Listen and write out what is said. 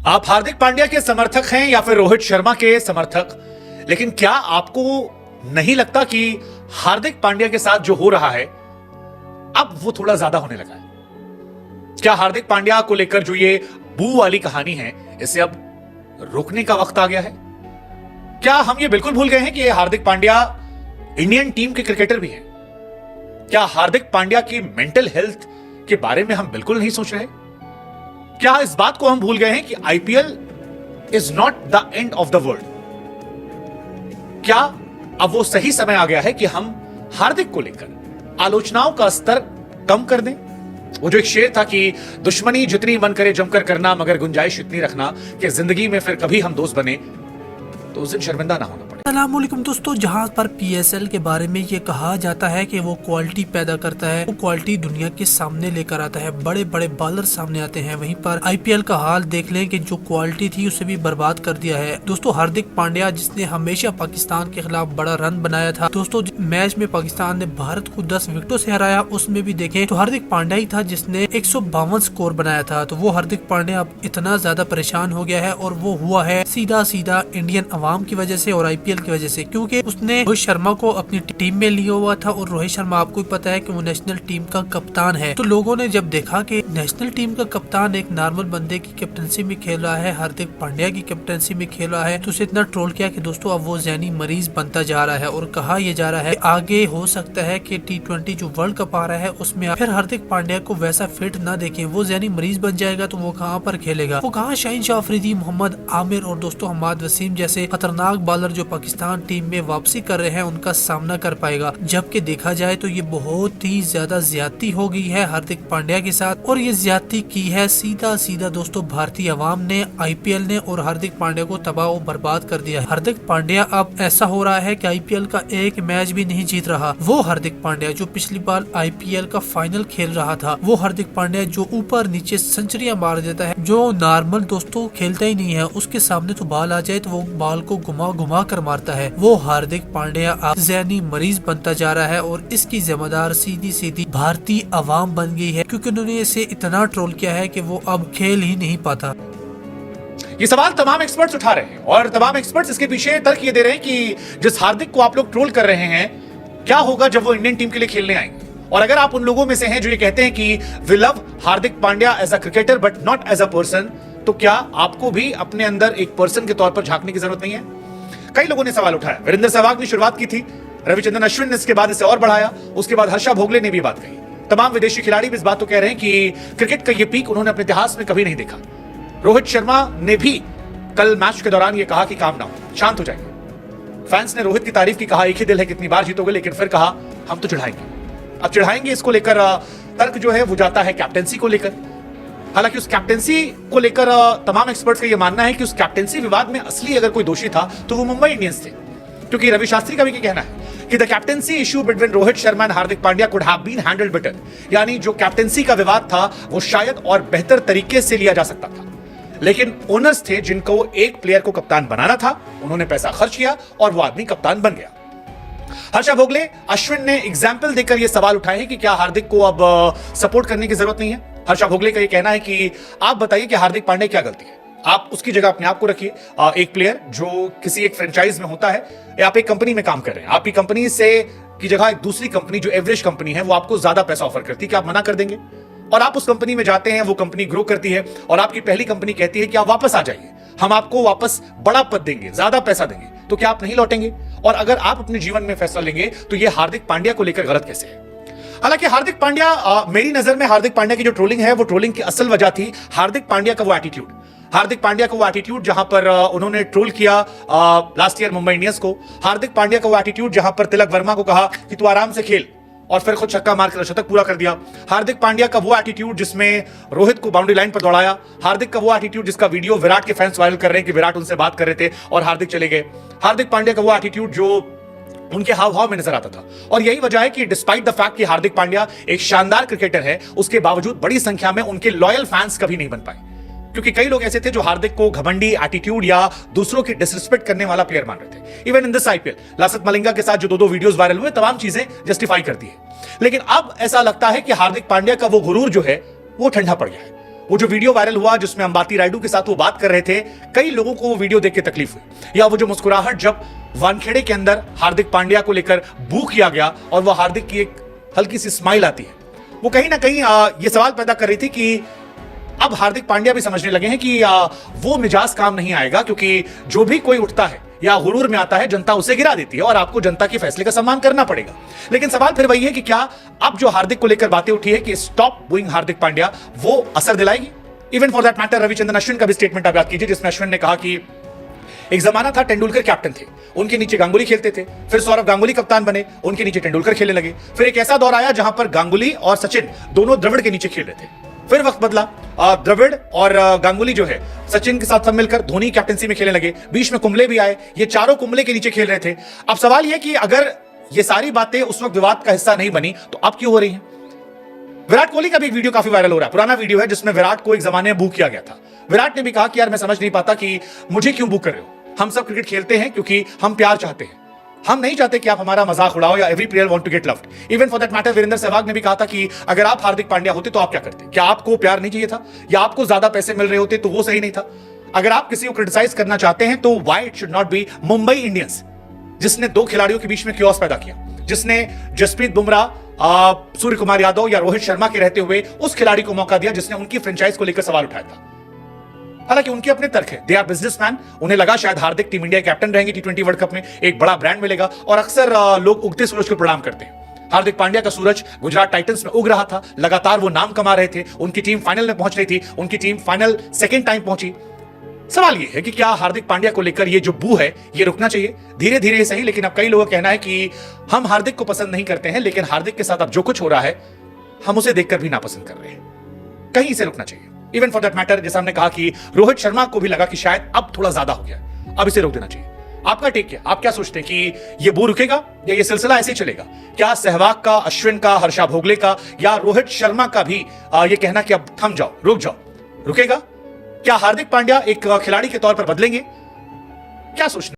आप हार्दिक पांड्या के समर्थक हैं या फिर रोहित शर्मा के समर्थक, लेकिन क्या आपको नहीं लगता कि हार्दिक पांड्या के साथ जो हो रहा है अब वो थोड़ा ज्यादा होने लगा है? क्या हार्दिक पांड्या को लेकर जो ये बू वाली कहानी है, इसे अब रोकने का वक्त आ गया है? क्या हम ये बिल्कुल भूल गए हैं कि हार्दिक पांड्या इंडियन टीम के क्रिकेटर भी हैं? क्या हार्दिक पांड्या की मेंटल हेल्थ के बारे में हम बिल्कुल नहीं सोच रहे? क्या इस बात को हम भूल गए हैं कि IPL is not the end of the world? क्या अब वो सही समय आ गया है कि हम हार्दिक को लेकर आलोचनाओं का स्तर कम कर दें? वो जो एक शेर था कि दुश्मनी जितनी मन करे जमकर करना, मगर गुंजाइश इतनी रखना कि जिंदगी में फिर कभी हम दोस्त बने तो उस दिन शर्मिंदा ना होना पड़े। अस्सलामुअलैकुम दोस्तों, जहां पर पीएसएल के बारे में ये कहा जाता है कि वो क्वालिटी पैदा करता है, वो क्वालिटी दुनिया के सामने लेकर आता है, बड़े बड़े बॉलर सामने आते हैं, वहीं पर आईपीएल का हाल देख लें कि जो क्वालिटी थी उसे भी बर्बाद कर दिया है। दोस्तों, हार्दिक पांड्या जिसने हमेशा पाकिस्तान के खिलाफ बड़ा रन बनाया था, दोस्तों मैच में पाकिस्तान ने भारत को 10 विकेटों से हराया, उसमें भी देखें तो हार्दिक पांड्या ही था जिसने 152 स्कोर बनाया था। तो वो हार्दिक पांड्या अब इतना ज्यादा परेशान हो गया है और वो हुआ है सीधा सीधा इंडियन अवाम की वजह से और आईपीएल की वजह से, क्योंकि उसने रोहित शर्मा को अपनी टीम में लिया हुआ था और रोहित शर्मा आपको भी पता है कि वो नेशनल टीम का कप्तान है। तो लोगों ने जब देखा कि नेशनल टीम का कप्तान एक नॉर्मल बंदे की कैप्टनसी में खेल रहा है, हार्दिक पांड्या की कैप्टनसी में खेल रहा है, तो उसे इतना ट्रोल किया कि दोस्तों अब वो ज़हनी मरीज बनता जा रहा है और कहा यह जा रहा है आगे हो सकता है कि T20 जो वर्ल्ड कप आ रहा है उसमें फिर हार्दिक पांड्या को वैसा फिट ना देखें, वो ज़हनी मरीज बन जाएगा तो वो कहाँ पर खेलेगा, वो कहाँ शाहीन शाह अफरीदी, मोहम्मद आमिर और दोस्तों हमाद वसीम जैसे खतरनाक बॉलर जो पाकिस्तान टीम में वापसी कर रहे हैं उनका सामना कर पाएगा। जबकि देखा जाए तो ये बहुत ही ज्यादा ज्यादती हो गई है हार्दिक पांड्या के साथ, और ये ज्यादती की है सीधा सीधा दोस्तों भारतीय अवाम ने, आईपीएल ने, और हार्दिक पांड्या को तबाह और बर्बाद कर दिया है। हार्दिक पांड्या अब ऐसा हो रहा है कि आईपीएल का एक मैच भी नहीं जीत रहा। वो हार्दिक पांड्या जो पिछली बार आईपीएल का फाइनल खेल रहा था, वो हार्दिक पांड्या जो ऊपर नीचे सेंचुरियां मार देता है, जो नॉर्मल दोस्तों खेलता ही नहीं है, उसके सामने तो बॉल आ जाए तो वो बॉल को घुमा घुमा कर मारता है। वो हार्दिक पांड्या अब ज़हनी मरीज बनता जा रहा है और इसकी जिम्मेदार सीधी सीधी भारतीय अवाम बन गई है, क्योंकि उन्होंने इसे इतना ट्रोल किया है कि वो अब खेल ही नहीं पाता। ये सवाल तमाम एक्सपर्ट्स उठा रहे हैं और तमाम एक्सपर्ट्स इसके पीछे तर्क ये दे रहे हैं कि जिस हार्दिक को आप लोग ट्रोल कर रहे हैं, क्या होगा जब वो इंडियन टीम के लिए खेलने आएंगे? और अगर आप उन लोगों में से हैं जो ये कहते हैं कि we love Hardik Pandya as a cricketer but not as a person, तो क्या आपको भी अपने अंदर एक पर्सन के तौर पर झांकने की जरूरत नहीं है? कई लोगों ने सवाल उठाया। वीरेंद्र सहवाग ने शुरुआत की थी, रविचंद्रन अश्विन ने इसके बाद इसे और बढ़ाया, उसके बाद हर्षा भोगले ने भी बात कही। तमाम विदेशी खिलाड़ी भी इस बात को कह रहे हैं कि क्रिकेट का ये पीक उन्होंने अपने इतिहास में कभी नहीं देखा। रोहित शर्मा ने भी कल मैच के दौरान ये कहा कि काम ना हो, शांत हो जाइए। फैंस ने रोहित की तारीफ की, कहा एक ही दिल है कितनी बार जीतोगे, लेकिन फिर कहा हम तो चिढ़ाएंगे। अब चिढ़ाएंगे इसको लेकर तर्क जो है वो जाता है कैप्टेंसी को लेकर। हालांकि उस कैप्टेंसी को लेकर तमाम एक्सपर्ट्स का यह मानना है कि उस कैप्टेंसी विवाद में असली अगर कोई दोषी था तो वो मुंबई इंडियंस थे, क्योंकि रवि शास्त्री का भी कहना है कि the captaincy issue between Rohit Sharma and Hardik Pandya could have been handled better, यानी जो कैप्टेंसी का विवाद था वो शायद और बेहतर तरीके से लिया जा सकता था। लेकिन ओनर्स थे जिनको एक प्लेयर को कप्तान बनाना था, उन्होंने पैसा खर्च किया और वो आदमी कप्तान बन गया। हर्षा भोगले, अश्विन ने एग्जाम्पल देकर यह सवाल उठाए हैं कि क्या हार्दिक को अब सपोर्ट करने की जरूरत नहीं है। हर्षा भोगले का यह कहना है कि आप बताइए कि हार्दिक पांड्या क्या गलती है, आप उसकी जगह अपने आप को रखिए। एक प्लेयर जो किसी एक फ्रेंचाइज में होता है या आप एक कंपनी में काम कर रहे हैं, आपकी कंपनी से की जगह एक दूसरी कंपनी जो एवरेज कंपनी है वो आपको ज्यादा पैसा ऑफर करती है, क्या आप मना कर देंगे? और आप उस कंपनी में जाते हैं, वो कंपनी ग्रो करती है और आपकी पहली कंपनी कहती है कि आप वापस आ जाइए, हम आपको वापस बड़ा पद देंगे, ज्यादा पैसा देंगे, तो क्या आप नहीं लौटेंगे? और अगर आप अपने जीवन में फैसला लेंगे तो ये हार्दिक पांड्या को लेकर गलत कैसे है? हालांकि हार्दिक पांड्या, मेरी नजर में हार्दिक पांड्या की जो ट्रोलिंग है वो ट्रोलिंग की असल वजह थी हार्दिक पांड्या का वो एटीट्यूड। हार्दिक पांड्या का वो एटीट्यूड जहां पर उन्होंने ट्रोल किया लास्ट ईयर मुंबई इंडियंस को। हार्दिक पांड्या का वो एटीट्यूड जहां पर तिलक वर्मा को कहा कि तू आराम से खेल और फिर खुद छक्का मारकर शतक पूरा कर दिया। हार्दिक पांड्या का वो एटीट्यूड जिसमें रोहित को बाउंड्री लाइन पर दौड़ाया। हार्दिक का वो एटीट्यूड जिसका वीडियो विराट के फैंस वायरल कर रहे हैं कि विराट उनसे बात कर रहे थे और हार्दिक चले गए। हार्दिक पांड्या का वो एटीट्यूड जो उनके हाव भाव में नजर आता था। और यही वजह है कि डिस्पाइट द फैक्ट कि हार्दिक पांड्या एक शानदार क्रिकेटर है, उसके बावजूद बड़ी संख्या में उनके लॉयल फैंस कभी नहीं बन पाए, क्योंकि कई लोग ऐसे थे जो हार्दिक को घमंडी, एटीट्यूड या दूसरों की डिसरिस्पेक्ट करने वाला प्लेयर मान रहे थे। Even in this IPL Lasith Malinga के साथ जो दो वीडियोस वायरल हुए, तमाम चीजें जस्टिफाई करती है। लेकिन अब ऐसा लगता है कि हार्दिक पांड्या का वो गुरूर जो है वो ठंडा पड़ गया है। वो जो वीडियो वायरल हुआ जिसमें अंबाती रायडू के साथ वो बात कर रहे थे, कई लोगों को वो वीडियो देख के तकलीफ हुई। या वो जो मुस्कुराहट जब वानखेड़े के अंदर हार्दिक पांड्या को लेकर बू किया गया और वो हार्दिक की एक हल्की सी स्माइल आती है, वो कहीं ना कहीं ये सवाल पैदा कर रही थी कि अब हार्दिक पांड्या भी समझने लगे हैं कि वो मिजाज काम नहीं आएगा, क्योंकि जो भी कोई उठता है या गुरूर में आता है जनता उसे गिरा देती है और आपको जनता के फैसले का सम्मान करना पड़ेगा। लेकिन सवाल फिर वही है कि क्या अब जो हार्दिक को लेकर बातें उठी है कि स्टॉप बूइंग हार्दिक पांड्या, वो असर दिलाएगी? Even for that matter Ravichandran Ashwin का भी स्टेटमेंट आप याद कीजिए, जिसमें अश्विन ने कहा कि एक जमाना था तेंदुलकर कैप्टन थे, उनके नीचे गांगुली खेलते थे, फिर सौरव गांगुली कप्तान बने, उनके नीचे तेंदुलकर खेलने लगे, फिर एक ऐसा दौर आया जहां पर गांगुली और सचिन दोनों द्रविड़ के नीचे खेल रहे थे, फिर वक्त बदला, द्रविड़ और गांगुली जो है सचिन के साथ सब मिलकर धोनी कैप्टनसी में खेलने लगे, बीच में कुंबले भी आए, ये चारों कुंबले के नीचे खेल रहे थे। अब सवाल यह कि अगर ये सारी बातें उस वक्त विवाद का हिस्सा नहीं बनी तो अब क्यों हो रही हैं? विराट कोहली का भी एक वीडियो काफी वायरल हो रहा है, पुराना वीडियो है जिसमें विराट को एक जमाने में बू किया गया था। विराट ने भी कहा कि यार मैं समझ नहीं पाता कि मुझे क्यों बू कर रहे हो, हम सब क्रिकेट खेलते हैं क्योंकि हम प्यार चाहते हैं, हम नहीं चाहते कि आप हमारा मजाक उड़ाओ या every player want to get loved. Even for that matter Virender Sehwag ने भी कहा था कि अगर आप हार्दिक पांड्या होते तो आप क्या करते? क्या आपको प्यार नहीं चाहिए था या आपको ज्यादा पैसे मिल रहे होते तो वो सही नहीं था? अगर आप किसी को क्रिटिसाइज करना चाहते हैं तो why it should not be Mumbai Indians, जिसने दो खिलाड़ियों के बीच में क्योस पैदा किया, जिसने जसप्रीत बुमराह, सूर्य कुमार यादव या रोहित शर्मा के रहते हुए उस खिलाड़ी को मौका दिया जिसने उनकी फ्रेंचाइज को लेकर सवाल उठाया था। हालांकि उनके अपने तर्क है, दे आर बिजनेसमैन, उन्हें लगा शायद हार्दिक टीम इंडिया कैप्टन रहेंगे T20 वर्ल्ड कप में, एक बड़ा ब्रांड मिलेगा, और अक्सर लोग उगते सूरज को प्रणाम करते हैं। हार्दिक पांड्या का सूरज गुजरात टाइटंस में उग रहा था, लगातार वो नाम कमा रहे थे, उनकी टीम फाइनल में पहुंच रही थी, उनकी टीम फाइनल सेकेंड टाइम पहुंची। सवाल ये है कि क्या हार्दिक पांड्या को लेकर ये जो बू है ये रुकना चाहिए? धीरे धीरे सही, लेकिन अब कई लोगों का कहना है कि हम हार्दिक को पसंद नहीं करते हैं, लेकिन हार्दिक के साथ अब जो कुछ हो रहा है हम उसे देखकर भी नापसंद कर रहे हैं, कहीं इसे रुकना चाहिए। इवन फॉर दैट मैटर जैसा हमने कहा कि रोहित शर्मा को भी लगा कि शायद अब थोड़ा ज्यादा हो गया, अब इसे रोक देना चाहिए। आपका टेक क्या? आप क्या सोचते हैं कि ये बू रुकेगा या ये सिलसिला ऐसे चलेगा? क्या सहवाग का, अश्विन का, हर्षा भोगले का या रोहित शर्मा का भी ये कहना कि अब थम जाओ, रुक जाओ, रुकेगा? क्या हार्दिक पांड्या एक खिलाड़ी के तौर पर बदलेंगे? क्या सोचना?